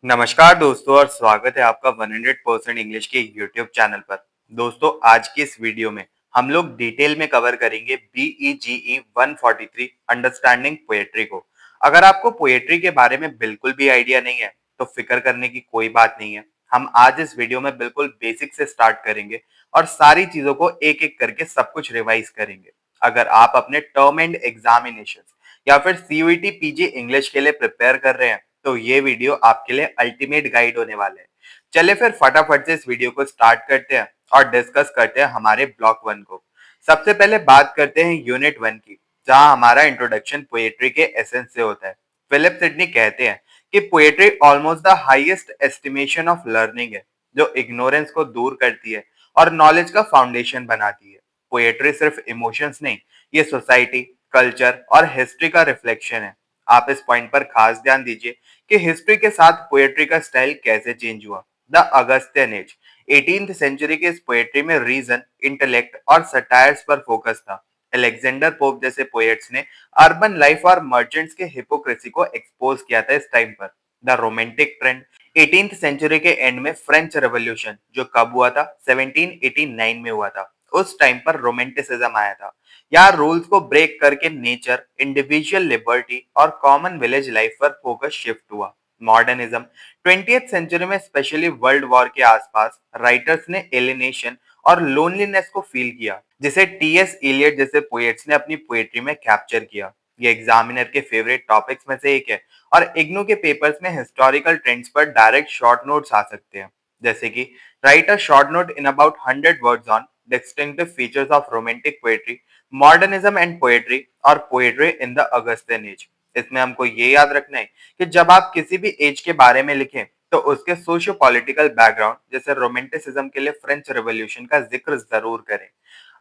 नमस्कार दोस्तों और स्वागत है आपका 100% इंग्लिश के यूट्यूब चैनल पर। दोस्तों आज की इस वीडियो में हम लोग डिटेल में कवर करेंगे BEGE 143 अंडरस्टैंडिंग पोएट्री को। अगर आपको पोएट्री के बारे में बिल्कुल भी आइडिया नहीं है तो फिक्र करने की कोई बात नहीं है। हम आज इस वीडियो में बिल्कुल बेसिक से स्टार्ट करेंगे और सारी चीजों को एक एक करके सब कुछ रिवाइज करेंगे। अगर आप अपने टर्म एंड एग्जामिनेशन या फिर CUET PG इंग्लिश के लिए प्रिपेयर कर रहे हैं तो ये वीडियो आपके लिए अल्टीमेट गाइड होने वाले हैं। चलिए फिर फटाफट से इस वीडियो को स्टार्ट करते हैं और डिस्कस करते हैं हमारे ब्लॉक 1 को। सबसे पहले बात करते हैं यूनिट 1 की, जहां हमारा इंट्रोडक्शन पोएट्री के एसेंस से होता है। फिलिप सिडनी कहते हैं कि poetry almost the highest estimation of learning है, जो इग्नोरेंस को दूर करती है और नॉलेज का फाउंडेशन बनाती है। पोएट्री सिर्फ इमोशंस नहीं, ये सोसाइटी, कल्चर और हिस्ट्री का रिफ्लेक्शन है। आप इस पॉइंट पर खास ध्यान दीजिए कि हिस्ट्री के साथ पोएट्री का स्टाइल कैसे चेंज हुआ। द अगस्तियन एज 18th सेंचुरी के इस पोएट्री में रीजन, इंटेलेक्ट और सटायर्स पर फोकस था। अलेक्जेंडर पोप जैसे पोएट्स ने अर्बन लाइफ और मर्चेंट्स के हिपोक्रेसी को एक्सपोज किया था इस टाइम पर। The romantic trend 18th century के एंड में फ्रेंच रेवोल्यूशन जो कब हुआ था, 1789 में हुआ था। उस टाइम पर रोमांटिसिज्म आया था। यहाँ रूल्स को ब्रेक करके नेचर, इंडिविजुअल लिबर्टी और कॉमन विलेज लाइफ पर फोकस शिफ्ट हुआ। मॉडर्निज्म 20th सेंचुरी में स्पेशली वर्ल्ड वॉर के आसपास राइटर्स ने एलिनेशन और लोनलीनेस को फील किया, जिसे टीएस इलियट जैसे पोएट्स ने अपनी पोएट्री में कैप्चर किया। ये एग्जामिनर के फेवरेट टॉपिक्स में से एक है और इग्नू के पेपर्स में हिस्टोरिकल ट्रेंड्स पर डायरेक्ट शॉर्ट नोट्स आ सकते हैं, जैसे कि right a short note in about 100 words on distinctive features of romantic poetry, modernism and poetry और पोएट्री इन द अगस्तियन एज। इसमें हमको ये याद रखना है कि जब आप किसी भी एज के बारे में लिखें तो उसके सोशियो पॉलिटिकल बैकग्राउंड, जैसे रोमांटिसिज्म के लिए फ्रेंच रेवोल्यूशन का जिक्र जरूर करें।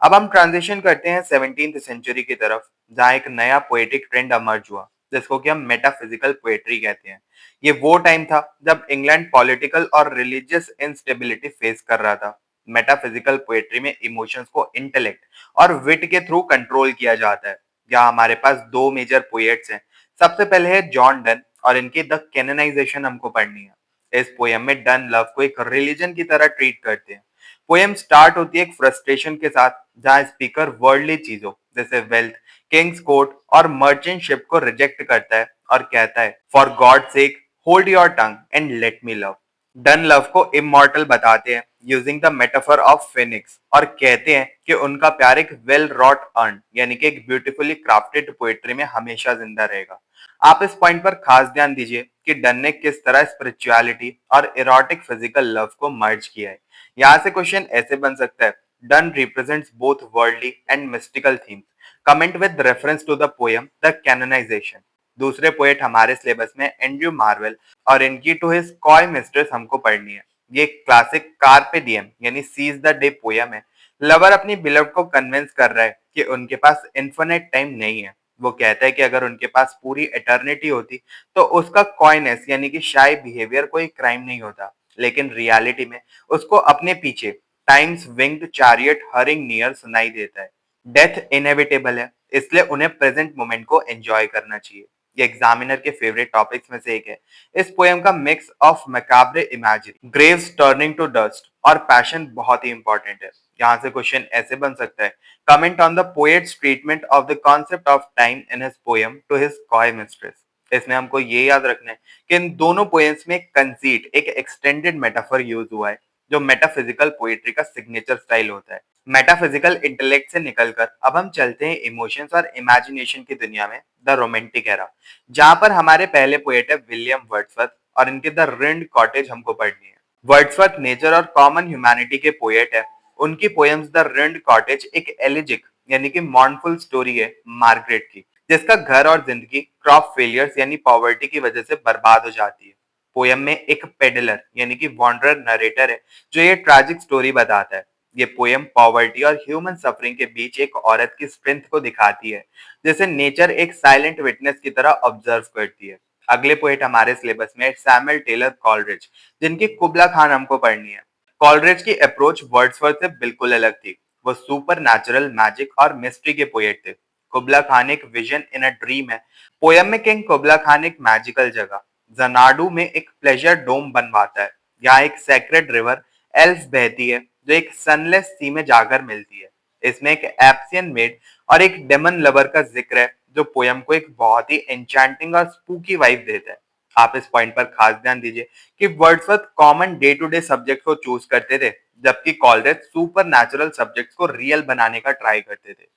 अब हम ट्रांजिशन करते हैं 17th सेंचुरी की तरफ, जहां एक नया पोएटिक ट्रेंड अमर्ज हुआ, जिसको कि हम मेटाफिजिकल पोएट्री कहते हैं। ये वो टाइम था जब इंग्लैंड पॉलिटिकल और रिलीजियस इंस्टेबिलिटी फेस कर रहा था। मेटाफिजिकल पोएट्री में इमोशंस को इंटेलेक्ट और विट के थ्रू कंट्रोल किया जाता है। यहाँ हमारे पास दो मेजर पोएट्स हैं। सबसे पहले है जॉन डन और इनकी द कैनोनाइजेशन हमको पढ़नी है। इस पोयम में डन लव को एक रिलीजन की तरह ट्रीट करते हैं। पोयम स्टार्ट होती है एक फ्रस्ट्रेशन के साथ, जहां स्पीकर वर्ल्डली चीजों जैसे वेल्थ, किंग्स कोर्ट और मर्चेंट शिप को रिजेक्ट करता है और कहता है, for God sake hold your tongue and let me love. Done love को इमॉर्टल बताते हैं using the metaphor of Phoenix और कहते हैं कि उनका प्यार एक वेल रॉट अर्न यानी कि एक ब्यूटीफुली क्राफ्टेड पोएट्री में हमेशा जिंदा रहेगा। आप इस पॉइंट पर खास ध्यान दीजिए कि डन ने किस तरह स्पिरिचुअलिटी और इरोटिक फिजिकल लव को मर्ज किया है। यहाँ से क्वेश्चन ऐसे बन सकता है, Donne represents both worldly and mystical themes. Comment with reference to the poem the canonization. दूसरे पोएट हमारे सिलेबस में एंड्रयू मार्वेल और इनकी टू हिज कॉय मिस्ट्रेस हमको पढ़नी है। ये क्लासिक कार्पे डिएम यानी सीज द डे पोयम है। लवर अपनी बिलव को कन्विंस कर रहा है कि उनके पास इन्फिनिट टाइम नहीं है। वो कहता है कि अगर उनके पास पूरी एटर्निटी होती तो उसका कॉयनेस यानी कि शाई बिहेवियर कोई क्राइम नहीं होता, लेकिन रियलिटी में उसको अपने पीछे times winged chariot hurrying near सुनाई देता है। डेथ इनएविटेबल है, इसलिए उन्हें प्रेजेंट मोमेंट को एंजॉय करना चाहिए। ये एग्जामिनर के फेवरेट टॉपिक्स में से एक है। इस पोएम का mix of macabre imagine, graves turning to dust और पैशन बहुत ही इंपॉर्टेंट है। यहाँ से क्वेश्चन ऐसे बन सकता है, comment on the poet's treatment of the concept of time in his poem to his coy mistress. इसमें हमको ये याद रखना है कि इन दोनों पोएम्स में कंसीट, एक एक्सटेंडेड मेटाफर यूज हुआ है, जो मेटाफिजिकल पोएट्री का सिग्नेचर स्टाइल होता है। मेटाफिजिकल इंटेलेक्ट से निकलकर अब हम चलते हैं इमोशंस और इमेजिनेशन की दुनिया में, द रोमांटिक एरा, जहां पर हमारे पहले पोएट है विलियम वर्ड्सवर्थ और इनके द रिंड कॉटेज हमको पढ़नी है। वर्ड्सवर्थ नेचर और कॉमन ह्यूमैनिटी के पोएट है। उनकी पोएम्स द रिंड कॉटेज एक एलिजिक यानी कि मॉर्नफुल स्टोरी है मार्गरेट की, जिसका घर और जिंदगी क्रॉप फेलियर्स यानी पॉवर्टी की वजह से बर्बाद हो जाती है। पोयम में एक पेडलर यानी कि वॉन्डरर नरेटर है, जो ये ट्रैजिक स्टोरी बताता है। ये पोयम पॉवर्टी और ह्यूमन सफरिंग के बीच एक औरत की स्ट्रेंथ को दिखाती है, जैसे नेचर एक साइलेंट विटनेस की तरह ऑब्जर्व करती है। अगले पोएट हमारे सिलेबस में सैमुअल टेलर कॉलरिज, जिनकी कुबला खान हमको पढ़नी है। कॉलरिज की अप्रोच वर्ड्सवर्थ से बिल्कुल अलग थी। वो सुपर नेचुरल, मैजिक और मिस्ट्री के पोएट थे। कुबला खान एक विजन इन अ ड्रीम है। पोयम में किंग कुबला खान एक मैजिकल जगह, जनाडू में एक प्लेजर डोम बनवाता है। यहाँ एक सेक्रेड रिवर एल्फ बहती है जो एक सनलेस सी में जाकर मिलती है। इसमें एक एप्सियन मेड और एक डेमन लवर का जिक्र है जो पोयम को एक बहुत ही एन्चेंटिंग और स्पूकी वाइब देता है। आप इस पॉइंट पर खास ध्यान दीजिए कि Wordsworth common day to day subject को चूज करते थे, जबकि कॉलरेज सुपर नेचुरल सब्जेक्ट्स को रियल बनाने का ट्राई करते थे।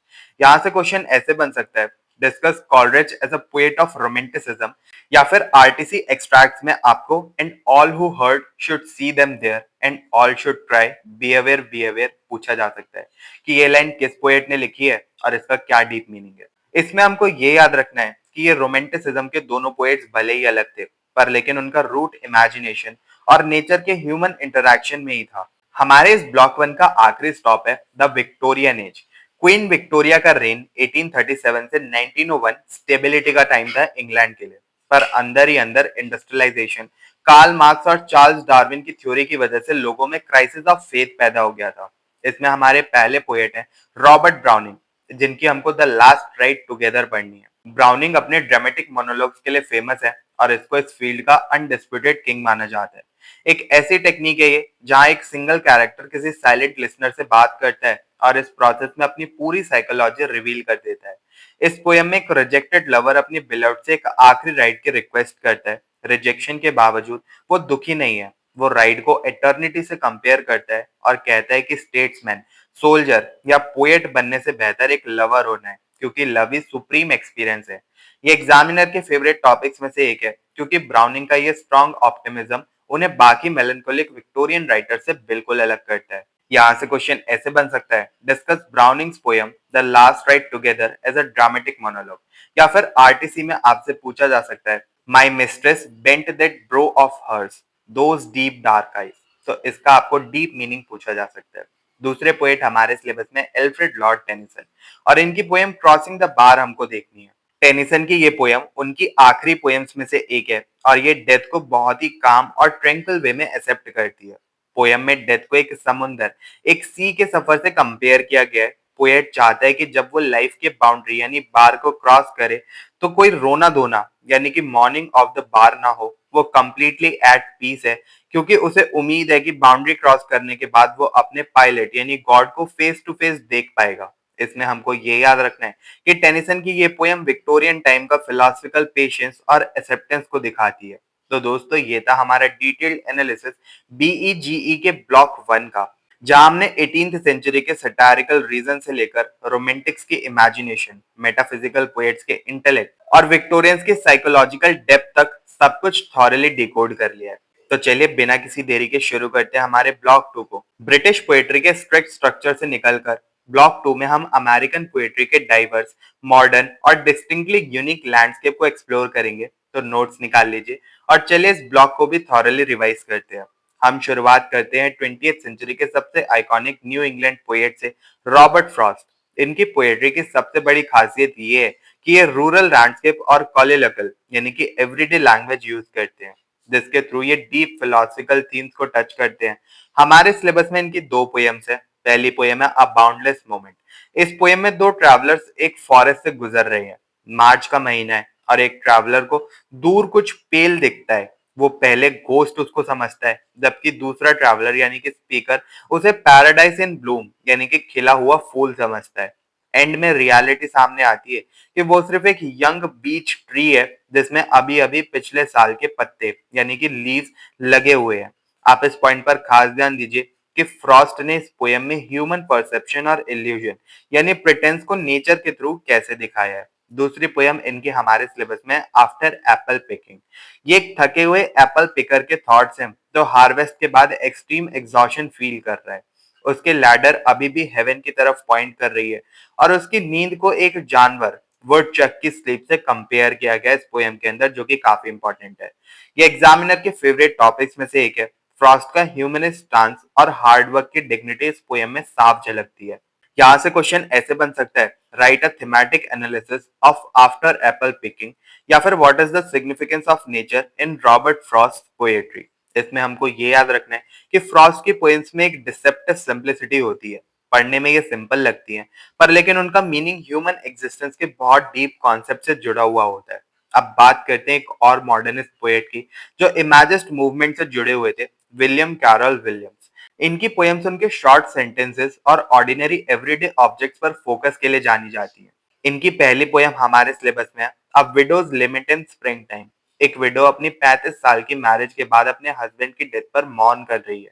यहाँ से क्वेश्चन ऐसे बन सकता है, discuss Coleridge as a poet of romanticism, या फिर आरटीसी एक्सट्रैक्ट्स में आपको and all who heard should see them there and all should try be aware पूछा जा सकता है कि ये लाइन किस पोएट ने लिखी है और इसका क्या डीप मीनिंग है। इसमें हमको ये याद रखना है कि ये रोमांटिसिज्म के दोनों पोएट्स भले ही अलग थे, पर लेकिन उनका रूट इमेजिनेशन और नेचर के ह्यूमन इंटरैक्शन में ही था। हमारे इस ब्लॉक वन का आखिरी स्टॉप है the Victorian age. Queen Victoria का रेन 1837 से 1901 स्टेबिलिटी का टाइम था इंग्लैंड के लिए, पर अंदर ही अंदर इंडस्ट्रियलाइजेशन, कार्ल मार्क्स और चार्ल्स डार्विन की थ्योरी की वजह से लोगों में क्राइसिस ऑफ फेथ पैदा हो गया था। इसमें हमारे पहले पोएट हैं रॉबर्ट ब्राउनिंग, जिनकी हमको द लास्ट राइड टुगेदर पढ़नी है। ब्राउनिंग अपने ड्रामेटिक मोनोलॉग्स के लिए फेमस है और इसको इस फील्ड का अनडिस्प्यूटेड किंग माना जाता है। एक ऐसी टेक्निक है ये जहां एक सिंगल कैरेक्टर किसी साइलेंट लिसनर से बात करता है और इस प्रोसेस में अपनी पूरी साइकोलॉजी रिवील कर देता है। इस पोयम में एक रिजेक्टेड लवर अपनी बिलव्ड से एक आखिरी राइड की रिक्वेस्ट करता है। रिजेक्शन के बावजूद वो दुखी नहीं है, वो राइड को एटर्निटी से कंपेयर करता है और कहता है कि स्टेट्समैन, सोल्जर या पोएट बनने से बेहतर एक लवर होना है, क्योंकि लव इज सुप्रीम एक्सपीरियंस है। ये एग्जामिनर के फेवरेट टॉपिक्स में से एक है, क्योंकि ब्राउनिंग का ये स्ट्रॉन्ग ऑप्टिमिज्म उन्हें बाकी मेलंकोलिक विक्टोरियन राइटर से बिल्कुल अलग करता है। यहाँ से क्वेश्चन ऐसे बन सकता है, discuss Browning's poem the last ride together as a dramatic monologue, या फिर आरटीसी में आपसे पूछा जा सकता है my mistress bent that brow of hers those deep dark eyes. तो इसका आपको डीप मीनिंग पूछा जा सकता है। दूसरे पोएट हमारे सिलेबस में एल्फ्रेड लॉर्ड टेनिसन, और इनकी पोएम क्रॉसिंग द बार हमको देखनी है। टेनिसन की ये पोयम उनकी आखिरी पोएम्स में से एक है और ये डेथ को बहुत ही काम और ट्रैंक्विल वे में एक्सेप्ट करती है। पोयम में डेथ को एक समुंदर, एक सी के सफर से कंपेयर किया गया है। पोएट चाहता है कि जब वो लाइफ के बाउंड्री यानी बार को क्रॉस करे तो कोई रोना धोना यानी कि मॉर्निंग ऑफ द बार ना हो, वो कंप्लीटली एट पीस है, क्योंकि उसे उम्मीद है कि बाउंड्री क्रॉस करने के बाद वो अपने पायलट यानी गॉड को फेस टू फेस देख पाएगा। इसमें हमको ये याद रखना है कि टेनिसन की ये पोयम विक्टोरियन टाइम का फिलोसफिकल पेशेंस और एक्सेप्टेंस को दिखाती है। तो दोस्तों ये था हमारा डिटेल्ड एनालिसिस बीईजीई के ब्लॉक वन का, जहां हमने 18th सेंचुरी के सटायरिकल रीजन से लेकर रोमांटिक्स की इमेजिनेशन, मेटाफिजिकल पोएट्स के इंटेलेक्ट और विक्टोरियंस के साइकोलॉजिकल डेप्थ तक सब कुछ थॉरली डिकोड कर लिया है। तो चलिए बिना किसी देरी के शुरू करते हैं हमारे ब्लॉक टू को। ब्रिटिश पोएट्री के स्ट्रिक्ट स्ट्रक्चर से निकलकर ब्लॉक टू में हम अमेरिकन पोएट्री के डाइवर्स, मॉडर्न और डिस्टिंक्टली यूनिक लैंडस्केप को एक्सप्लोर करेंगे। तो नोट्स निकाल लीजिए और चलिए इस ब्लॉक को भी थॉरली रिवाइज करते हैं। हम शुरुआत करते हैं 20th सेंचुरी के सबसे आइकॉनिक न्यू इंग्लैंड पोएट से, रॉबर्ट फ्रॉस्ट। इनकी पोएट्री की सबसे बड़ी खासियत ये है कि ये रूरल लैंडस्केप और कॉलोकियल यानी कि एवरीडे लैंग्वेज यूज करते हैं, जिसके थ्रू ये डीप फिलोसफिकल थीम्स को टच करते हैं। हमारे सिलेबस में इनकी दो पोएम्स है। पहली पोएम है अ बाउंडलेस मोमेंट। इस पोएम में दो ट्रैवलर्स एक फॉरेस्ट से गुजर रहे हैं। मार्च का महीना है और एक ट्रैवलर को दूर कुछ पेल दिखता है। वो पहले घोस्ट उसको समझता है, जबकि दूसरा ट्रैवलर यानी कि स्पीकर उसे पैराडाइज इन ब्लूम यानी कि खिला हुआ फूल समझता है। एंड में रियलिटी सामने आती है कि वो सिर्फ एक यंग बीच ट्री है जिसमें अभी अभी पिछले साल के पत्ते यानी कि लीव्स लगे हुए हैं। आप इस पॉइंट पर खास ध्यान दीजिए कि फ्रॉस्ट ने इस पोयम में ह्यूमन परसेप्शन और इल्यूजन यानी प्रिटेंस को नेचर के थ्रू कैसे दिखाया है। दूसरी पोयम इनकी हमारे सिलेबस में आफ्टर एप्पल पिकिंग। ये एक थके हुए एप्पल पिकर के थॉट्स हैं जो हार्वेस्ट के बाद एक्सट्रीम एग्जॉशन फील कर रहा है। उसके लैडर अभी भी हेवन की तरफ पॉइंट कर रही है और उसकी नींद को एक जानवर वुडचक की स्लीप से कंपेयर किया गया इस पोयम के अंदर, जो कि काफी इंपॉर्टेंट है। ये एग्जामिनर के फेवरेट टॉपिक्स में से एक है। फ्रॉस्ट का ह्यूमनिस्ट स्टांस और हार्डवर्क की डिग्निटी इस पोयम में साफ झलकती है। यहाँ से क्वेश्चन ऐसे बन सकता है, right a thematic analysis of after Apple picking, या फिर what is the significance of nature in Robert Frost poetry. इसमें हमको ये याद रखना है कि फ्रॉस्ट की पोएम्स में एक डिसेप्टिव सिंप्लिसिटी होती है। पढ़ने में ये सिंपल लगती है, पर लेकिन उनका मीनिंग ह्यूमन एग्जिस्टेंस के बहुत डीप कॉन्सेप्ट से जुड़ा हुआ होता है। अब बात करते हैं एक और मॉडर्निस्ट पोएट की जो इमेजिस्ट मूवमेंट से जुड़े हुए थे, विलियम कैरल विलियम्स। इनकी पोएम्स उनके शॉर्ट सेंटेंसेस और ऑर्डिनरी एवरीडे ऑब्जेक्ट्स पर फोकस के लिए जानी जाती है। इनकी पहली पोएम हमारे सिलेबस में है, a widow's lament in springtime. एक विडो अपनी 35 साल की मैरिज के बाद अपने हस्बैंड की डेथ पर मौन कर रही है।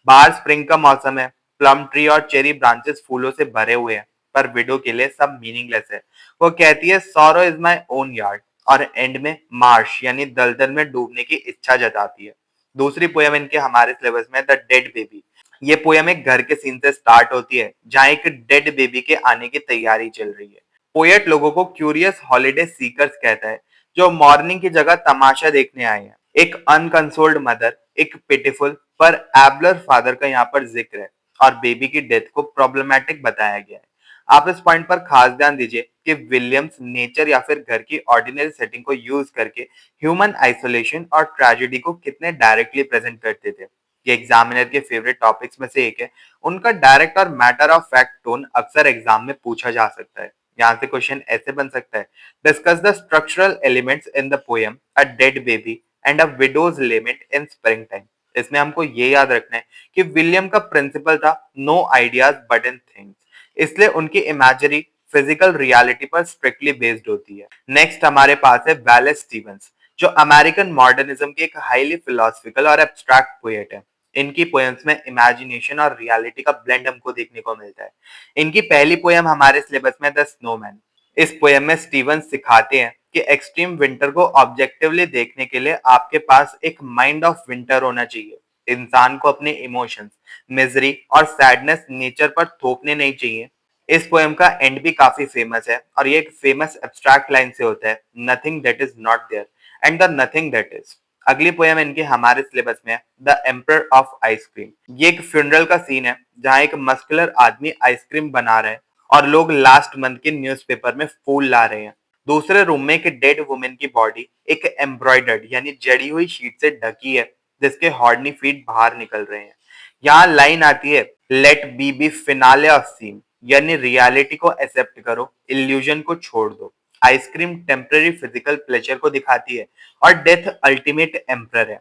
बाहर स्प्रिंग का मौसम है, प्लम ट्री और चेरी ब्रांचेस फूलों से भरे हुए हैं, पर विडो के लिए सब मीनिंगलेस है। वो कहती है sorrow is my own yard, और एंड में मार्श यानी दलदल में डूबने की इच्छा जताती है। दूसरी पोयम इनके हमारे सिलेबस में द डेड बेबी। ये पोयम एक घर के सीन से स्टार्ट होती है जहां एक डेड बेबी के आने की तैयारी चल रही है। पोएट लोगों को क्यूरियस हॉलिडे सीकर्स कहता है, जो मॉर्निंग की जगह तमाशा देखने आए हैं। एक अनकंसोल्ड मदर, एक पिटिफुल पर एबलर फादर का यहाँ पर जिक्र है, और बेबी की डेथ को प्रॉब्लमैटिक बताया गया है। आप इस पॉइंट पर खास ध्यान दीजिए कि विलियम्स नेचर या फिर घर की ऑर्डिनरी सेटिंग को यूज करके ह्यूमन आइसोलेशन और ट्रेजेडी को कितने डायरेक्टली प्रेजेंट करते थे। ये एग्जामिनर के फेवरेट टॉपिक्स में से एक है। उनका डायरेक्ट और मैटर ऑफ फैक्ट टोन अक्सर एग्जाम में पूछा जा सकता है। यहाँ से क्वेश्चन ऐसे बन सकता है, discuss the structural elements in the poem a dead baby and a widow's lament in spring time. इसमें हमको ये याद रखना है कि विलियम का प्रिंसिपल था no ideas but in things, इसलिए उनकी इमेजरी फिजिकल रियलिटी पर स्ट्रिक्टली बेस्ड होती है। नेक्स्ट हमारे पास है वैलेस स्टीवंस, जो अमेरिकन मॉडर्निज्म के एक हाईली फिलोसफिकल और एब्स्ट्रैक्ट पोएट है। इनकी पोएम्स में इमेजिनेशन और रियलिटी का ब्लेंड हमको देखने को मिलता है। इनकी पहली पोएम हमारे सिलेबस में द स्नोमैन। इस पोएम में स्टीवंस सिखाते हैं कि एक्सट्रीम विंटर को ऑब्जेक्टिवली देखने के लिए आपके पास एक माइंड ऑफ विंटर होना चाहिए। इंसान को अपने इमोशंस, मिजरी और सैडनेस नेचर पर थोपने नहीं चाहिए। इस पोएम का एंड भी काफी फेमस है, और ये एक फेमस एब्स्ट्रैक्ट लाइन से होता है, nothing that is not there and the nothing that is. अगली पोएम इनके हमारे सिलेबस में है द एम्पर ऑफ आइसक्रीम। ये एक फ्यूनरल का सीन है जहां एक मस्कुलर आदमी आइसक्रीम बना रहा है और लोग लास्ट मंथ के न्यूज़पेपर में फूल ला रहे हैं। दूसरे रूम में एक डेड वुमेन की बॉडी एक एम्ब्रॉयडर्ड यानी जड़ी हुई शीट से ढकी है, जिसके हॉर्नी फीट बाहर निकल रहे हैं। यहाँ लाइन आती है, let be finale of seem, यानी रियलिटी को एक्सेप्ट करो, इल्यूजन को छोड़ दो। आइसक्रीम टेम्पररी फिजिकल प्लेजर को दिखाती है और डेथ अल्टीमेट एम्पर है।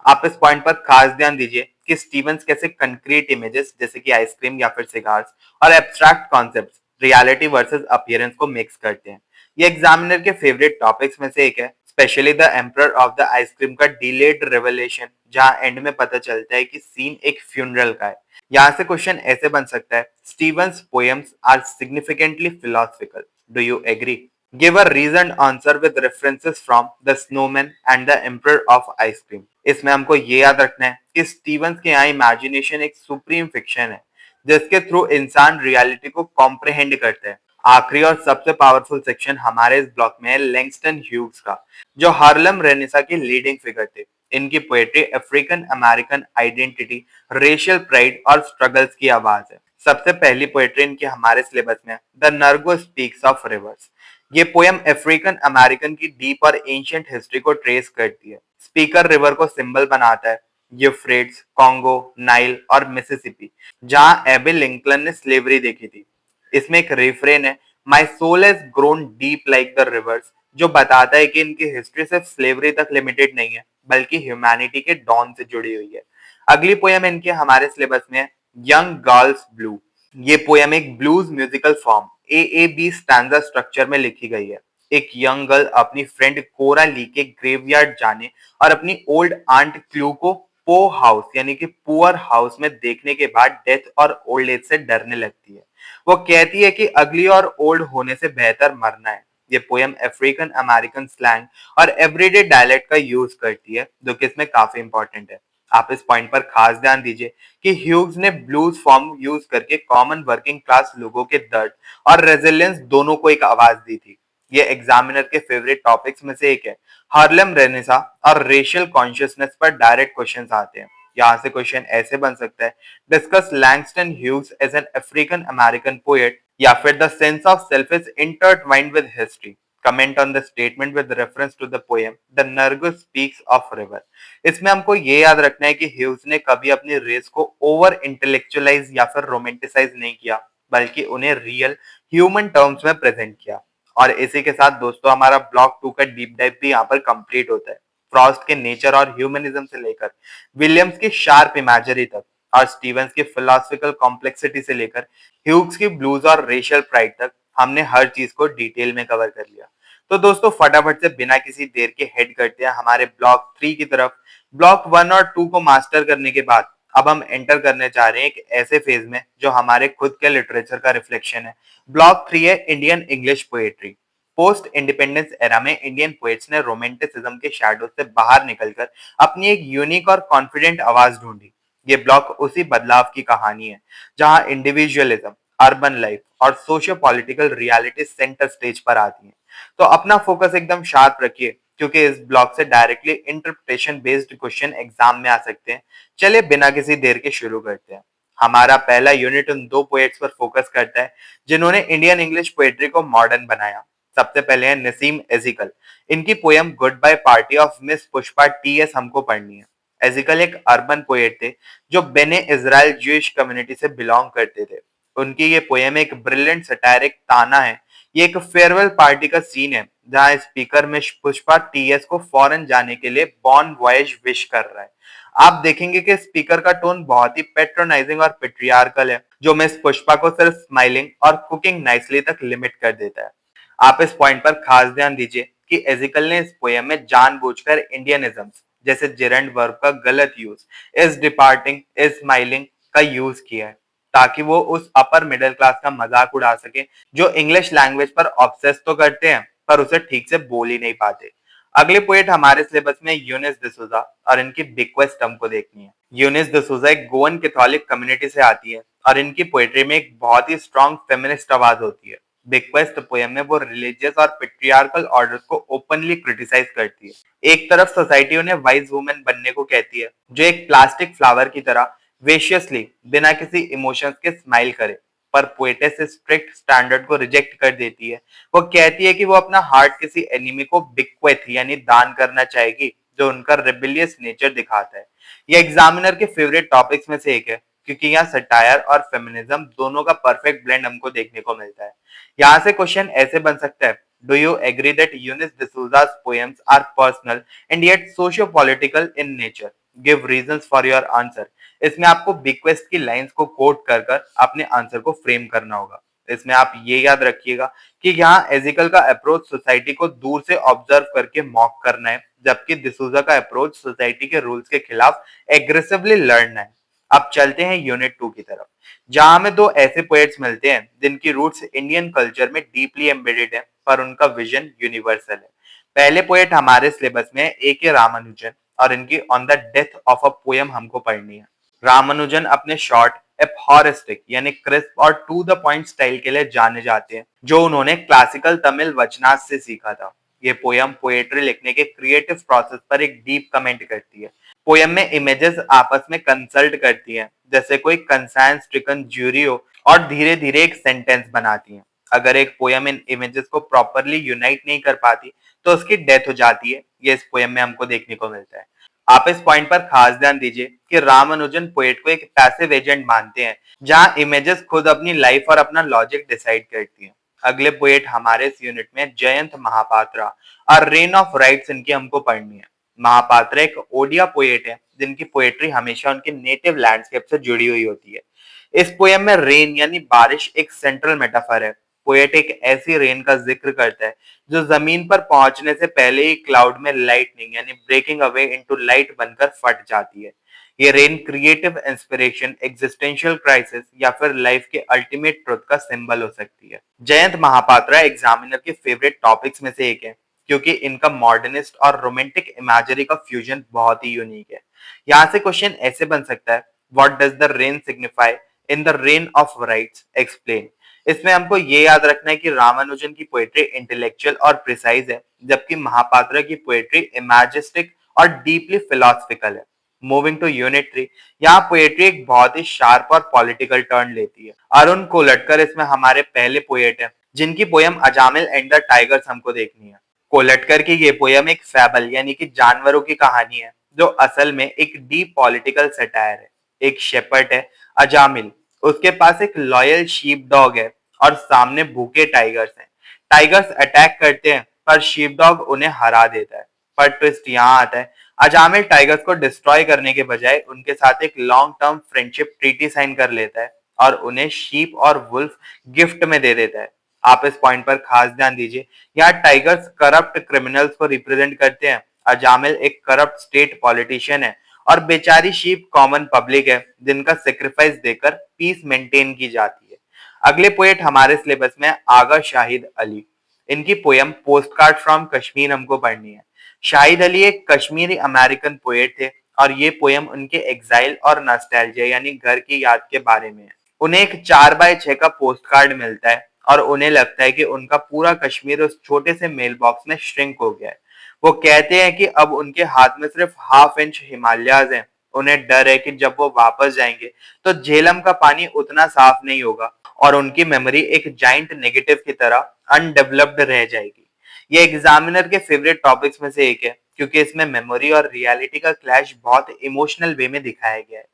आप इस पॉइंट पर खास ध्यान दीजिए कि स्टीवंस कैसे कंक्रीट इमेजेस जैसे कि आइसक्रीम या फिर सिगार्स और abstract concepts reality versus appearance को मिक्स करते हैं। ये एग्जामिनर के फेवरेट टॉपिक्स में से एक है, specially the emperor of the ice cream का डिलेड रेवलेशन, जहां एंड में पता चलता है कि सीन एक फ्यूनरल का है। यहाँ से क्वेश्चन ऐसे बन सकता है, Stevens poems are significantly philosophical, do you agree? Give a reasoned answer with references from The Snowman and The Emperor of Ice Cream। इसमें हमको ये याद रखना है कि स्टीवंस के यहाँ इमेजिनेशन एक सुप्रीम फिक्शन है, जिसके थ्रू इंसान रियलिटी को कॉम्प्रिहेंड करता है। आखिरी और सबसे पावरफुल सेक्शन हमारे इस ब्लॉक में है लैंगस्टन ह्यूग्स का, जो हार्लम रेनेसा के लीडिंग फिगर थे। इनकी poetry African American identity, racial pride और स्ट्रगल्स की आवाज है। सबसे पहली पोएट्री इनकी हमारे सिलेबस में द नर्गो स्पीक्स ऑफ रिवर्स। ये पोयम अफ्रीकन अमेरिकन की डीप और एंशियंट हिस्ट्री को ट्रेस करती है। स्पीकर रिवर को सिंबल बनाता है, यूफ्रेट्स, कॉन्गो, नाइल और मिसिसिपी, जहां एबी लिंकन ने स्लेवरी देखी थी। इसमें एक रिफ्रेन है, my soul has grown deep like the rivers, जो बताता है कि इनकी हिस्ट्री सिर्फ स्लेवरी तक लिमिटेड नहीं है, बल्कि ह्यूमैनिटी के डॉन से जुड़ी हुई है। अगली पोयम इनके हमारे सिलेबस में है यंग गर्ल्स ब्लू। ये पोयम एक blues musical form AAB stanza structure में लिखी गई है। एक यंग गर्ल अपनी फ्रेंड कोरा ली के ग्रेवयार्ड जाने और अपनी ओल्ड आंट क्लू को पो हाउस यानी कि पुअर हाउस में देखने के बाद डेथ और ओल्ड एज से डरने लगती है। वो कहती है कि अगली और ओल्ड होने से बेहतर मरना है। ये पोयम अफ्रीकन अमेरिकन स्लैंग और एवरीडे डायलेक्ट का यूज करती है, जो कि इसमें काफी इंपॉर्टेंट है। आप इस पॉइंट पर खास ध्यान दीजिए कि ह्यूग्स ने ब्लूज फॉर्म यूज करके कॉमन वर्किंग क्लास लोगों के दर्द और रेजिलियंस दोनों को एक आवाज दी थी। ये एग्जामिनर के फेवरेट टॉपिक्स में से एक है। हार्लेम रेनेसा और रेशियल कॉन्शियसनेस पर डायरेक्ट क्वेश्चंस आते हैं। यहाँ से क्वेश्चन ऐसे बन सकता है, discuss Langston Hughes as an African American poet, या फिर the sense of self is intertwined with history. Comment on the statement with reference to the poem the नर्गो स्पीक्स ऑफ रिवर। इसमें हमको ये याद रखना है कि ह्यूज ने कभी अपनी रेस को ओवर इंटेलेक्चुअलाइज या फिर रोमांटिसाइज नहीं किया, बल्कि उन्हें रियल ह्यूमन टर्म्स में प्रेजेंट किया। और इसी के साथ दोस्तों हमारा ब्लॉक 2 का डीप डाइव भी यहाँ पर कंप्लीट होता है। फ्रॉस्ट के नेचर और ह्यूमनिज्म से लेकर विलियम्स की शार्प इमेजरी तक और स्टीवंस की फिलोसफिकल कॉम्प्लेक्सिटी से लेकर ह्यूग्स की ब्लूज और रेशियल प्राइड तक हमने हर चीज को डिटेल में कवर कर लिया। तो दोस्तों फटाफट से बिना किसी देर के हेड करते हैं हमारे ब्लॉक 3 की तरफ। ब्लॉक 1 और 2 को मास्टर करने के बाद अब हम एंटर करने जा रहे हैं एक ऐसे फेज में जो हमारे खुद के लिटरेचर का रिफ्लेक्शन है। ब्लॉक 3 है Indian English poetry. Post independence era में इंडियन पोएट्स ने रोमांटिसिज्म के शैडो से बाहर निकलकर अपनी एक यूनिक और कॉन्फिडेंट आवाज ढूंढी। ये ब्लॉक उसी बदलाव की कहानी है जहां इंडिविजुअलिज्म, अर्बन लाइफ और socio political reality centre stage पर आती है। तो अपना फोकस एकदम शार्प रखिए क्योंकि इस ब्लॉक से directly interpretation based question exam में आ सकते हैं। चलिए बिना किसी देर के शुरू करते हैं। हमारा पहला यूनिट उन दो पोएट्स पर फोकस करता है जिन्होंने इंडियन इंग्लिश पोएट्री को मॉडर्न बनाया। सबसे पहले है नसीम एजिकल। इनकी poem goodbye party of Miss Pushpa T S हमको पढ़नी है। एजिकल एक अर्बन पोएट थे जो बेने इजराइल ज्यूइश कम्युनिटी से बिलोंग करते थे। उनकी ये पोयम एक ब्रिलियंट सटायरिक ताना है। ये एक फेयरवेल पार्टी का सीन है जहां स्पीकर में पुष्पा टीएस को फॉरेन जाने के लिए बॉन वॉयज विश कर रहा है। आप देखेंगे कि स्पीकर का टोन बहुत ही पेट्रोनाइजिंग और पेट्रियार्कल है जो मिस पुष्पा को सिर्फ स्माइलिंग और कुकिंग नाइसली तक लिमिट कर देता है। आप इस पॉइंट पर खास ध्यान दीजिए कि एजिकल ने इस पोयम में जानबूझकर इंडियनिज्म्स जैसे जेरेंड वर्ब का गलत use, is departing, is smiling का यूज किया है ताकि वो उस अपर मिडिल क्लास का मजाक उड़ा सके जो इंग्लिश लैंग्वेज पर ऑब्सेस तो करते हैं पर उसे ठीक से बोल ही नहीं पाते। अगले पोएट हमारे सिलेबस में यूनिस डिसूजा और इनकी बिक्वेस्ट हमको देखनी है। यूनिस डिसूजा एक गोवन कैथोलिक कम्युनिटी से आती है और इनकी पोएट्री में एक बहुत ही स्ट्रॉन्ग फेमिनिस्ट आवाज होती है। बिक्वेस्ट पोयम में वो रिलीजियस और पेट्रियार्कल ऑर्डर्स को ओपनली क्रिटिसाइज करती है। एक तरफ सोसाइटी उन्हें वाइज वुमेन बनने को कहती है जो एक प्लास्टिक फ्लावर की तरह वेशियसली बिना किसी इमोशंस के स्माइल करे, पर पोएटेस इस स्ट्रिक्ट स्टैंडर्ड को रिजेक्ट कर देती है। वो कहती है कि वो अपना हार्ट किसी एनिमी को बिक्वेथ यानी दान करना चाहेगी जो उनका रिबिलियस नेचर दिखाता है। ये एग्जामिनर के फेवरेट टॉपिक्स में से एक है क्योंकि यहाँ सटायर और फेमिनिज्म दोनों का परफेक्ट ब्लेंड हमको देखने को मिलता है। यहाँ से क्वेश्चन ऐसे बन सकता है, do you agree that Eunice D'Souza's poems are personal and yet socio-political in nature? Give reasons for your answer. इसमें आपको बिक्वेस्ट की लाइंस को कोट कर कर अपने आंसर को फ्रेम करना होगा। इसमें आप ये याद रखिएगा कि यहाँ एजिकल का अप्रोच सोसाइटी को दूर से ऑब्जर्व करके मॉक करना है जबकि डिसूजा का अप्रोच सोसाइटी के रूल्स के खिलाफ एग्रेसिवली लड़ना है। अब चलते हैं यूनिट 2 की तरफ जहां हमें दो ऐसे पोएट्स मिलते हैं जिनकी रूट्स इंडियन कल्चर में डीपली एम्बेडेड है पर उनका विजन यूनिवर्सल है। पहले पोएट हमारे सिलेबस में ए के रामानुजन और इनकी on the death of a poem हमको पढ़नी है। रामानुजन अपने शॉर्ट एपहॉरिस्टिक यानी क्रिस्प और टू द पॉइंट स्टाइल के लिए जाने जाते हैं जो उन्होंने क्लासिकल तमिल वचनाथ से सीखा था। ये पोयम पोएट्री लिखने के क्रिएटिव प्रोसेस पर एक डीप कमेंट करती है। पोयम में इमेजेस आपस में कंसल्ट करती हैं जैसे कोई कंसाइंस स्ट्रिकन ज्यूरी हो और धीरे धीरे एक सेंटेंस बनाती हैं। अगर एक पोयम इन इमेजेस को प्रॉपरली यूनाइट नहीं कर पाती तो उसकी डेथ हो जाती है। ये इस पोयम में हमको देखने को मिलता है। आप इस पॉइंट पर खास ध्यान दीजिए कि रामानुजन पोएट को एक पैसिव एजेंट मानते हैं जहां इमेजेस खुद अपनी लाइफ और अपना लॉजिक डिसाइड करती हैं। अगले पोएट हमारे इस यूनिट में जयंत महापात्रा और रेन ऑफ राइट्स इनकी हमको पढ़नी है। महापात्रा एक ओडिया पोएट है जिनकी पोएट्री हमेशा उनके नेटिव लैंडस्केप से जुड़ी हुई होती है। इस पोयम में रेन यानी बारिश एक सेंट्रल मेटाफर है। पोएट एक ऐसी रेन का जिक्र करता है जो जमीन पर पहुंचने से पहले ही क्लाउड में लाइटनिंग यानी ब्रेकिंग अवे इनटू लाइट बनकर फट जाती है। ये rain creative inspiration, existential crisis या फिर लाइफ के अल्टीमेट ट्रुथ का सिंबल हो सकती है। जयंत महापात्रा एग्जामिनर के फेवरेट टॉपिक्स में से एक है क्योंकि इनका मॉडर्निस्ट और रोमांटिक इमेजरी का फ्यूजन बहुत ही यूनिक है। यहाँ से क्वेश्चन ऐसे बन सकता है, what does the rain signify in the rain of rights, explain. इसमें हमको ये याद रखना है कि रामानुजन की पोएट्री इंटेलेक्चुअल और प्रिसाइज है जबकि महापात्रा की पोएट्री इमेजिस्टिक और डीपली फिलोसफिकल है। मूविंग टू यूनिट 3, यहाँ पोएट्री एक बहुत ही शार्प और पॉलिटिकल टर्न लेती है। अरुण कोलटकर इसमें हमारे पहले पोएट हैं जिनकी poem Ajamil and the tigers हमको देखनी है। कोलटकर की ये पोयम एक फैबल यानी कि जानवरों की कहानी है जो असल में एक डीप पॉलिटिकल सटायर है। एक शेपर्ड है अजामिल, उसके पास एक लॉयल शीप डॉग है और सामने भूखे टाइगर्स हैं। टाइगर्स अटैक करते हैं पर शीपडॉग उन्हें हरा देता है। पर ट्विस्ट यहाँ आता है, अजामिल टाइगर्स को डिस्ट्रॉय करने के बजाय उनके साथ एक long term friendship treaty sign कर लेता है और उन्हें शीप और वुल्फ गिफ्ट में दे देता है। आप इस पॉइंट पर खास ध्यान दीजिए, यहाँ टाइगर्स करप्ट क्रिमिनल्स को रिप्रेजेंट करते हैं, अजामिल एक करप्ट स्टेट पॉलिटिशियन है और बेचारी शीप कॉमन पब्लिक है जिनका सेक्रीफाइस देकर पीस मेंटेन की जाती है। अगले पोएट हमारे सिलेबस में आगा शाहिद अली। इनकी poem post card from Kashmir हमको पढ़नी है। शाहिद अली एक कश्मीरी अमेरिकन पोएट थे और ये पोयम उनके एग्जाइल और नॉस्टैल्जिया यानी घर की याद के बारे में है। उन्हें एक 4x6 का पोस्ट कार्ड मिलता है और उन्हें लगता है कि उनका पूरा कश्मीर उस छोटे से मेल बॉक्स में श्रिंक हो गया है। वो कहते हैं कि अब उनके हाथ में सिर्फ हाफ इंच हिमालयाज हैं। उन्हें डर है कि जब वो वापस जाएंगे तो झेलम का पानी उतना साफ नहीं होगा और उनकी मेमोरी एक जाइंट नेगेटिव की तरह अनडेवलप्ड रह जाएगी। ये एग्जामिनर के फेवरेट टॉपिक्स में से एक है क्योंकि इसमें मेमोरी और रियलिटी का क्लैश बहुत इमोशनल वे में दिखाया गया है।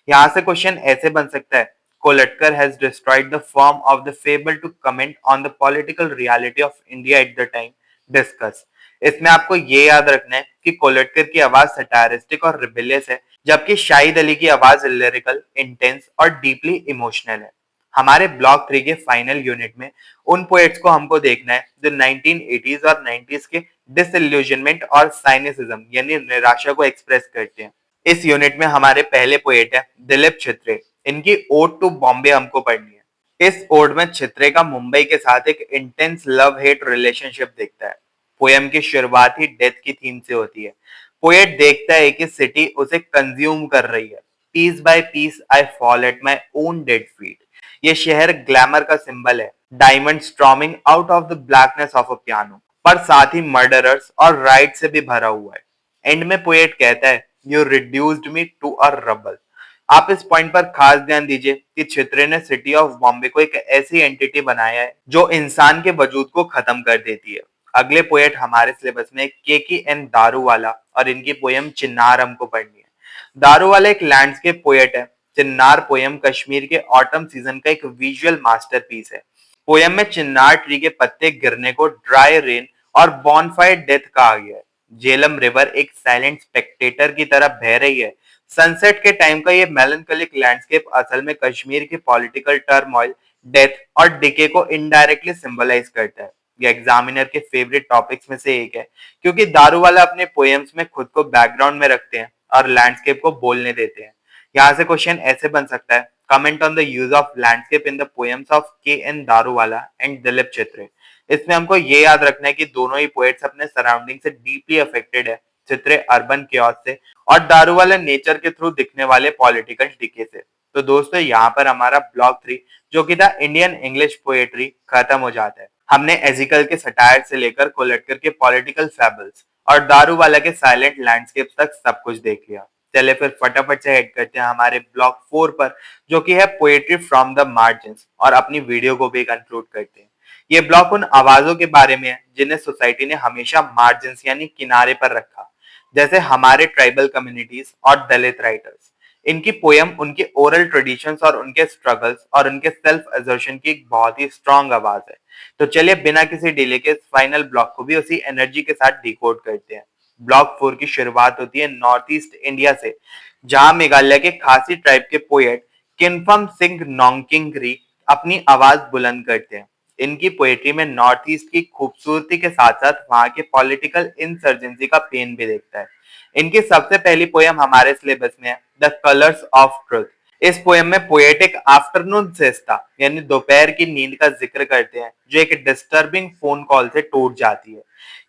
यहाँ से क्वेश्चन ऐसे बन सकता है, Kolatkar has destroyed the form of the fable to comment on the political reality of India at the time discuss. इसमें आपको ये याद रखना है कि कोलटकर की आवाज सटारिस्टिक और रिबेलियस है, जबकि शाहिद अली की आवाज लिरिकल, इंटेंस और डीपली इमोशनल है। हमारे ब्लॉक 3 के फाइनल यूनिट में उन पोएट्स को हमको देखना है जो 1980s और 90s के डिसइल्यूजनमेंट और साइनिसिज्म यानी निराशा को एक्सप्रेस करते हैं। इस यूनिट में हमारे पहले पोएट है दिलीप छित्रे। इनकी ओड टू बॉम्बे हमको पढ़नी है। इस ओड में छित्रे का मुंबई के साथ एक इंटेंस लव हेट रिलेशनशिप दिखता है। पोयम की शुरुआत ही डेथ की थीम से होती है। पोएट देखता है कि सिटी उसे कंज्यूम कर रही है। Piece by piece I fall at my own dead feet. ये शहर ग्लैमर का सिंबल है, diamond storming out of the blackness of a piano, पर साथ ही मर्डरर्स और राइट से भी भरा हुआ है। एंड में पोएट कहता है, you reduced me to a rubble. आप इस पॉइंट पर खास ध्यान दीजिए कि छित्रे ने सिटी ऑफ बॉम्बे को एक ऐसी एंटिटी बनाया है जो इंसान के वजूद को खत्म कर देती है। अगले पोएट हमारे सिलेबस में केकी एन दारूवाला और इनकी पोयम चिन्नार हमको पढ़नी है। दारूवाला एक लैंडस्केप पोएट है। चिन्नार पोयम कश्मीर के ऑटम सीजन का एक विजुअल मास्टरपीस है। पोयम में चिन्नार ट्री के पत्ते गिरने को ड्राई रेन और बॉनफायर डेथ कहा गया है। झेलम रिवर एक साइलेंट स्पेक्टेटर की तरह बह रही है। सनसेट के टाइम का ये मेलंकोलिक लैंडस्केप असल में कश्मीर की पॉलिटिकल टर्मोइल, डेथ और डिके को इनडायरेक्टली सिंबलाइज करता है। ये एग्जामिनर के फेवरेट टॉपिक्स में से एक है क्योंकि दारूवाला अपने पोएम्स में खुद को बैकग्राउंड में रखते हैं और लैंडस्केप को बोलने देते हैं। यहाँ से क्वेश्चन ऐसे बन सकता है, comment on the use of landscape in the poems of के एन दारूवाला एंड दिलीप चित्रे। इसमें हमको ये याद रखना है कि दोनों ही पोएट्स अपने सराउंडिंग से डीपली अफेक्टेड है। चित्रे अर्बन क्योस से और दारूवाला नेचर के थ्रू दिखने वाले पॉलिटिकल डिके से। तो दोस्तों यहाँ पर हमारा ब्लॉक 3 जो कि था इंडियन इंग्लिश पोएट्री खत्म हो जाता है। हमने एजिकल के सटायर से लेकर कोलटकर के पॉलिटिकल फैबल्स और दारूवाला के साइलेंट लैंडस्केप तक सब कुछ देख लिया। चले फिर फटाफट से हेड करते हैं हमारे ब्लॉक 4 पर जो कि है पोएट्री फ्रॉम द मार्जिन्स और अपनी वीडियो को भी कंक्लूड करते हैं। ये ब्लॉक उन आवाजों के बारे में है जिन्हें सोसाइटी ने हमेशा मार्जिन्स यानी किनारे पर रखा, जैसे हमारे ट्राइबल कम्युनिटीज और दलित राइटर्स। इनकी पोयम उनके ओरल ट्रेडिशंस और उनके स्ट्रगल्स और उनके सेल्फ एजर्शन की एक बहुत ही स्ट्रॉन्ग आवाज है। तो चलिए बिना किसी डिले के इस फाइनल ब्लॉक को भी उसी एनर्जी के साथ डिकोड करते हैं। ब्लॉक 4 की शुरुआत होती है नॉर्थ ईस्ट इंडिया से, जहां मेघालय के खासी ट्राइब के पोएट किन्फम सिंह नोंगकिंगरी अपनी आवाज बुलंद करते हैं। इनकी पोएट्री में नॉर्थ ईस्ट की खूबसूरती के साथ साथ वहां के पॉलिटिकल इंसर्जेंसी का पेन भी देखता है। इनकी सबसे पहली पोयम हमारे सिलेबस में है द कलर्स ऑफ ट्रुथ। इस पोयम में पोएटिक आफ्टरनून सिएस्टा यानी दोपहर की नींद का जिक्र करते हैं जो एक डिस्टर्बिंग फोन कॉल से टूट जाती है।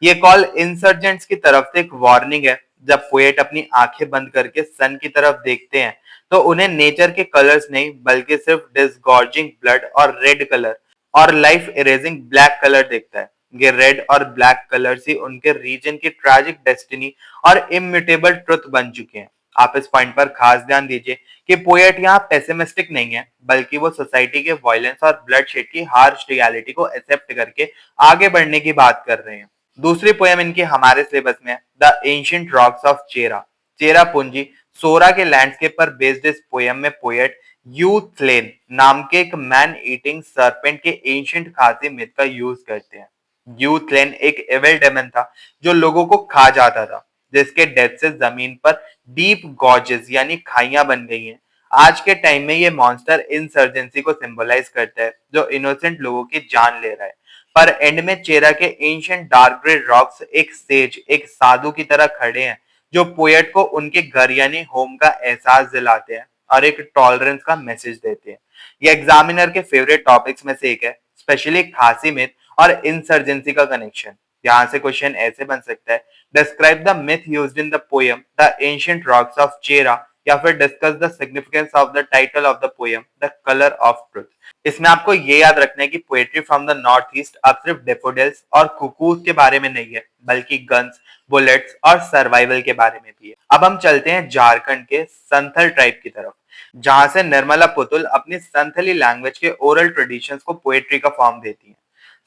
ये कॉल इंसर्जेंट्स की तरफ से एक वार्निंग है। जब पोएट अपनी आंखें बंद करके सन की तरफ देखते हैं तो उन्हें नेचर के कलर्स नहीं बल्कि सिर्फ डिसगॉर्जिंग ब्लड और रेड कलर और लाइफ इरेजिंग ब्लैक कलर दिखता है। ये रेड और ब्लैक कलर्स ही उनके रीजन की ट्रैजिक डेस्टिनी और इम्यूटेबल ट्रुथ बन चुके हैं। आप इस पॉइंट पर खास ध्यान दीजिए कि पोएट यहाँ पेसिमिस्टिक नहीं है बल्कि वो सोसाइटी के वायलेंस और ब्लडशेड की हार्श रियलिटी को एक्सेप्ट करके आगे बढ़ने की बात कर रहे हैं। दूसरी पोएम इनकी हमारे सिलेबस में द एंशिएंट रॉक्स ऑफ चेरा। चेरा पूंजी सोरा के लैंडस्केप पर बेस्ड इस पोएम में पोएट यू थ्लेन नाम के एक मैन ईटिंग सर्पेंट के एंशिएंट खासी मिथ का यूज करते हैं। यूथलेन एक एविल डेमन था जो लोगों को खा जाता था, जिसके डेथ से जमीन पर डीप गॉर्जेस यानी खाइयां बन गई हैं। आज के टाइम में ये मॉन्स्टर इंसर्जेंसी को सिंबलाइज करता है, जो इनोसेंट लोगों की जान ले रहा है। पर एंड में चेरा के एंशिएंट डार्क ग्रे रॉक्स एक सेज, एक साधु की तरह खड़े हैं, जो पोएट को उनके घर यानी होम का एहसास दिलाते हैं और एक टॉलरेंस का मैसेज देते हैं। ये एग्जामिनर के फेवरेट टॉपिक्स में से एक है, स्पेशली खांसी मिथ और इंसर्जेंसी का कनेक्शन। यहाँ से क्वेश्चन ऐसे बन सकता है, describe the myth used in the poem the ancient rocks of Chera, या फिर discuss the significance of the title of the poem the colour of truth. इसमें आपको ये याद रखना है कि poetry from the north east अब सिर्फ डेफोडिल्स और कुकूज के बारे में नहीं है, बल्कि गन्स, बुलेट्स और सर्वाइवल के बारे में भी है। अब हम चलते हैं झारखंड के संथल ट्राइब की तरफ, जहां से निर्मला पुतुल अपनी संथली लैंग्वेज के ओरल ट्रेडिशंस को पोएट्री का फॉर्म देती हैं।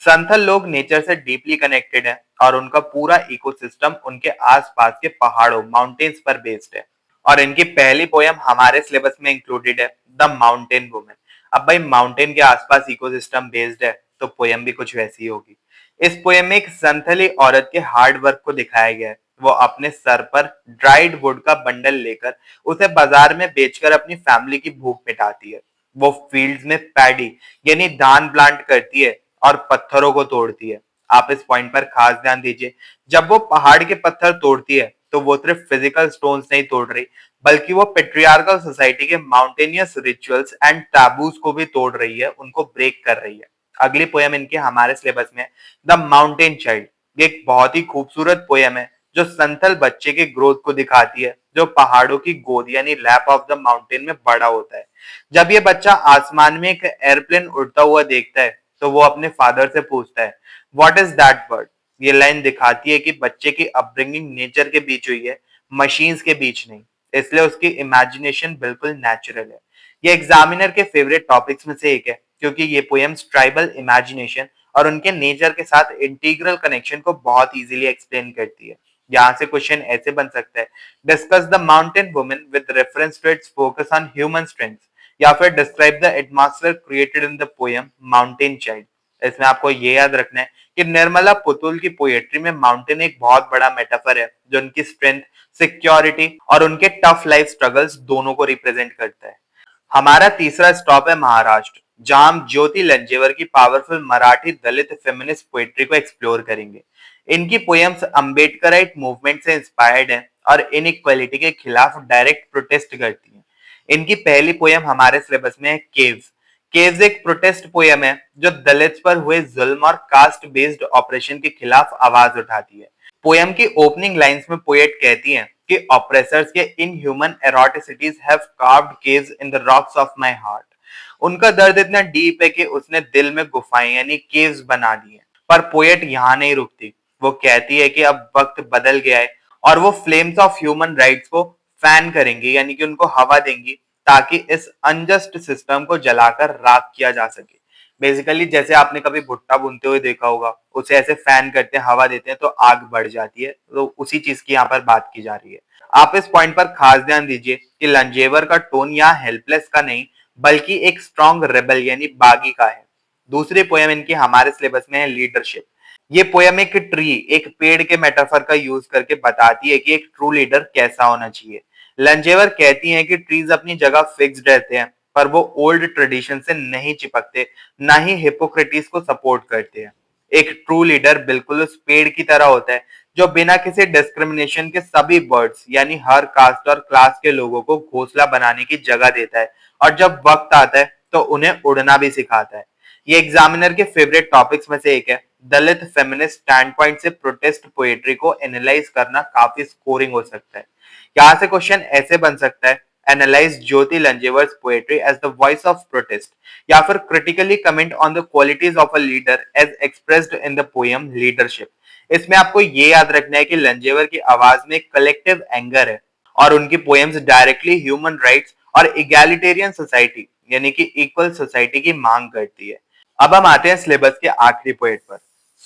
संथल लोग नेचर से डीपली कनेक्टेड है और उनका पूरा इकोसिस्टम उनके आसपास के पहाड़ों माउंटेन्स पर बेस्ड है। और इनकी पहली पोयम हमारे सिलेबस में इंक्लूडेड है, द माउंटेन वुमेन। अब भाई माउंटेन के आसपास इकोसिस्टम बेस्ड है तो पोयम भी कुछ वैसी ही होगी। इस पोयम में एक संथली औरत के हार्ड वर्क को दिखाया गया है। वो अपने सर पर ड्राइड वुड का बंडल लेकर उसे बाजार में बेचकर अपनी फैमिली की भूख मिटाती है। वो फील्ड्स में पैडी यानी धान प्लांट करती है और पत्थरों को तोड़ती है। आप इस पॉइंट पर खास ध्यान दीजिए, जब वो पहाड़ के पत्थर तोड़ती है तो वो सिर्फ फिजिकल स्टोन्स नहीं तोड़ रही, बल्कि वो पेट्रियार्कल सोसाइटी के माउंटेनियस रिचुअल्स एंड टैबूज को भी तोड़ रही है, उनको ब्रेक कर रही है। अगली पोयम इनके हमारे सिलेबस में द माउंटेन चाइल्ड। ये एक बहुत ही खूबसूरत पोयम है जो संथल बच्चे के ग्रोथ को दिखाती है, जो पहाड़ों की गोद यानी लैप ऑफ द माउंटेन में बड़ा होता है। जब ये बच्चा आसमान में एक एयरप्लेन उड़ता हुआ देखता है तो वो अपने फादर से पूछता है, व्हाट इज दैट बर्ड। ये लाइन दिखाती है कि बच्चे की अपब्रिंगिंग नेचर के बीच हुई है, मशीन्स के बीच नहीं, इसलिए उसकी इमेजिनेशन बिल्कुल नेचुरल है। ये एग्जामिनर के फेवरेट टॉपिक्स में से एक है, क्योंकि ये पोएम्स ट्राइबल इमेजिनेशन और उनके नेचर के साथ इंटीग्रल कनेक्शन को बहुत इजीली एक्सप्लेन करती है। यहाँ से क्वेश्चन ऐसे बन सकता है, discuss the mountain women with reference to its focus on human strength, या फिर describe the atmosphere created in the poem mountain child. इसमें आपको ये याद रखना है कि निर्मला पुतुल की पोएट्री में माउंटेन एक बहुत बड़ा मेटाफर है, जो उनकी स्ट्रेंथ, सिक्योरिटी और उनके टफ लाइफ स्ट्रगल्स दोनों को रिप्रेजेंट करता है। हमारा तीसरा स्टॉप है महाराष्ट्र, जहां हम ज्योति लंजेवर की पावरफुल मराठी दलित फेमिनिस्ट पोएट्री को एक्सप्लोर करेंगे। इनकी पोएम्स अंबेडकराइट मूवमेंट से इंस्पायर्ड हैं और इनइक्वालिटी के खिलाफ डायरेक्ट प्रोटेस्ट करती हैं। इनकी पहली पोएम हमारे सिलेबस में है केव्स। केव्स एक प्रोटेस्ट पोएम है जो दलित्स पर हुए जुल्म और कास्ट बेस्ड ऑपरेशन के खिलाफ आवाज उठाती है। पोएम की ओपनिंग लाइंस में पोएट कहती हैं कि ऑपरेसर्स के inhuman atrocities have carved caves in the rocks of my heart. उनका दर्द इतना डीप है कि उसने दिल में गुफाएं यानी केव्स बना दी हैं। पर पोएट यहाँ नहीं रुकती, वो कहती है कि अब वक्त बदल गया है और वो फ्लेम्स ऑफ ह्यूमन राइट्स को फैन करेंगे, यानी कि उनको हवा देंगी, ताकि इस अनजस्ट सिस्टम को जलाकर राख किया जा सके। बेसिकली जैसे आपने कभी भुट्टा भूनते हुए देखा होगा, उसे ऐसे फैन करते हैं, हवा देते हैं तो आग बढ़ जाती है, तो उसी चीज की यहाँ पर बात की जा रही है। आप इस पॉइंट पर खास ध्यान दीजिए कि लंजेवर का टोन यहाँ हेल्पलेस का नहीं, बल्कि एक स्ट्रॉन्ग रेबल यानी बागी का है। दूसरी पोयम इनकी हमारे सिलेबस में है लीडरशिप। ये पोयम एक ट्री, एक पेड़ के मेटाफर का यूज करके बताती है कि एक ट्रू लीडर कैसा होना चाहिए। लंजेवर कहती हैं कि ट्रीज अपनी जगह फिक्स्ड रहते हैं, पर वो ओल्ड ट्रेडिशन से नहीं चिपकते, ना ही हिपोक्रेटिस को सपोर्ट करते हैं। एक ट्रू लीडर बिल्कुल उस पेड़ की तरह होता है जो बिना किसी डिस्क्रिमिनेशन के सभी बर्ड्स यानी हर कास्ट और क्लास के लोगों को घोंसला बनाने की जगह देता है, और जब वक्त आता है तो उन्हें उड़ना भी सिखाता है। ये एग्जामिनर के फेवरेट टॉपिक्स में से एक है। दलित फेमिनिस्ट स्टैंड पॉइंट से प्रोटेस्ट पोएट्री को एनालाइज करना काफी स्कोरिंग हो सकता है। यहाँ से क्वेश्चन ऐसे बन सकता है, analyse Jyoti Lanjewar's poetry as the voice of protest, या फिर critically comment on the qualities of a leader as expressed in the poem leadership. इसमें आपको ये याद रखना है कि लंजेवर की आवाज में कलेक्टिव एंगर है और उनकी पोएम्स डायरेक्टली ह्यूमन राइट्स और इगैलिटेरियन सोसाइटी यानी कि इक्वल सोसाइटी की मांग करती है। अब हम आते हैं सिलेबस के आखिरी पोएट पर,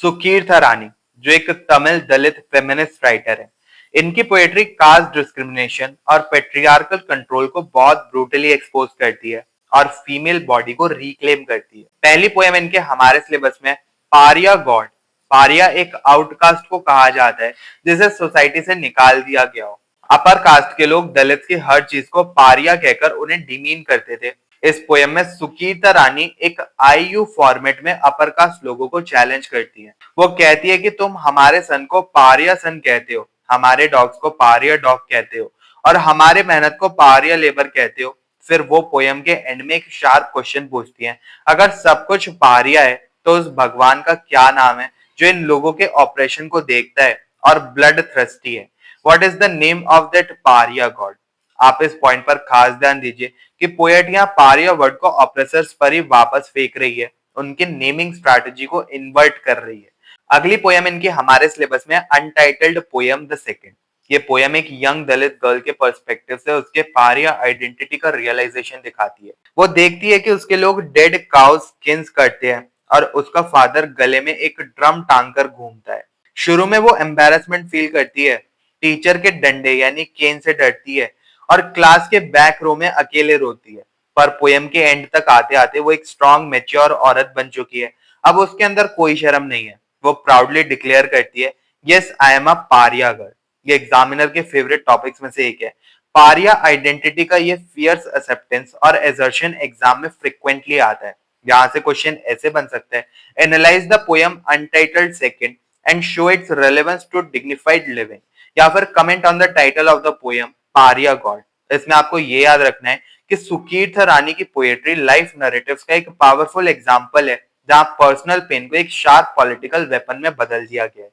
सुकीर्था रानी, जो एक तमिल दलित फेमिनिस्ट राइटर है। इनकी पोएट्री कास्ट डिस्क्रिमिनेशन और पेट्रियार्कल कंट्रोल को बहुत ब्रूटली एक्सपोज करती है और फीमेल बॉडी को रिक्लेम करती है। पहली पोएम इनके हमारे सिलेबस में पारिया गॉड। पारिया एक आउटकास्ट को कहा जाता है जिसे सोसाइटी से निकाल दिया गया हो। अपर कास्ट के लोग दलित की हर चीज को पारिया कहकर उन्हें डिमीन करते थे। इस पोयम में सुकीर्ता रानी एक आईयू फॉर्मेट में अपर कास्ट लोगों को चैलेंज करती है। वो कहती है कि तुम हमारे सन को पारिया सन कहते हो, हमारे डॉग्स को पारिया डॉग कहते हो और हमारे मेहनत को पारिया लेबर कहते हो। फिर वो पोयम के एंड में एक शार्प क्वेश्चन पूछती है, अगर सब कुछ पारिया है तो उस भगवान का क्या नाम है जो इन लोगों के ऑपरेशन को देखता है और ब्लड थ्रस्टी है? What is the name of that Pariya God? आप इस पॉइंट पर खास ध्यान दीजिए कि पोएट यहाँ पारिया वर्ड को ऑपरेसर्स पर ही वापस फेंक रही है, उनके नेमिंग स्ट्रैटेजी को इन्वर्ट कर रही है। अगली पोयम इनकी हमारे सिलेबस में अनटाइटल्ड पोयम द सेकंड। ये पोयम एक यंग दलित गर्ल के पर्सपेक्टिव से उसके पारिया आइडेंटिटी का रियलाइजेशन दिखाती है। वो देखती है कि उसके लोग डेड काउ स्किन्स करते हैं और उसका फादर गले में एक ड्रम टांग कर घूमता है। शुरू में वो एम्बेरसमेंट फील करती है, टीचर के डंडे यानी केन से डरती है और क्लास के बैक रो में अकेले रोती है। पर पोयम के एंड तक आते आते वो एक स्ट्रॉन्ग मैच्योर औरत बन चुकी है। अब उसके अंदर कोई शर्म नहीं है। वो प्राउडली डिक्लेयर करती है, yes I am a pariah girl. ये एग्जामिनर के फेवरेट टॉपिक्स में से एक है। पारिया आइडेंटिटी का ये फियर्स एक्सेप्टेंस और एजर्शन एग्जाम में फ्रिक्वेंटली आता है। यहाँ से क्वेश्चन ऐसे बन सकता है, analyse the poem untitled second and show its relevance to dignified living, या फिर comment on the title of the poem pariah god. इसमें आपको ये याद रखना है कि सुकीर्थ रानी की पोएट्री लाइफ नरेटिव्स का एक पावरफुल एग्जाम्पल है जहां पर्सनल पेन को एक शार्प पॉलिटिकल वेपन में बदल दिया गया है।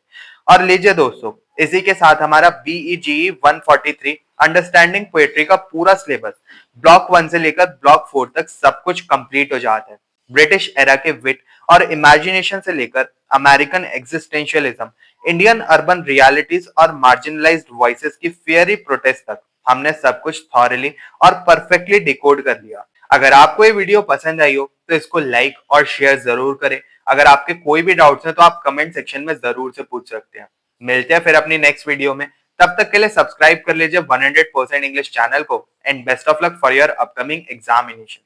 और लीजिए दोस्तों, इसी के साथ हमारा बीईजीई 143 अंडरस्टैंडिंग पोएट्री का पूरा सिलेबस ब्लॉक 1 से लेकर ब्लॉक 4 तक सब कुछ कंप्लीट हो जाता है। ब्रिटिश एरा के विट और इमेजिनेशन से लेकर American existentialism, Indian urban realities और मार्जिनलाइज्ड वॉइसेस की फियरी प्रोटेस्ट तक हमने सब कुछ थॉरली और परफेक्टली डिकोड कर लिया। अगर आपको ये वीडियो पसंद आई हो तो इसको लाइक और शेयर जरूर करें। अगर आपके कोई भी डाउट्स हैं तो आप कमेंट सेक्शन में जरूर से पूछ सकते हैं। मिलते हैं फिर अपनी नेक्स्ट वीडियो में। तब तक के लिए सब्सक्राइब कर लीजिए 100% इंग्लिश चैनल को and best of luck for your upcoming examination.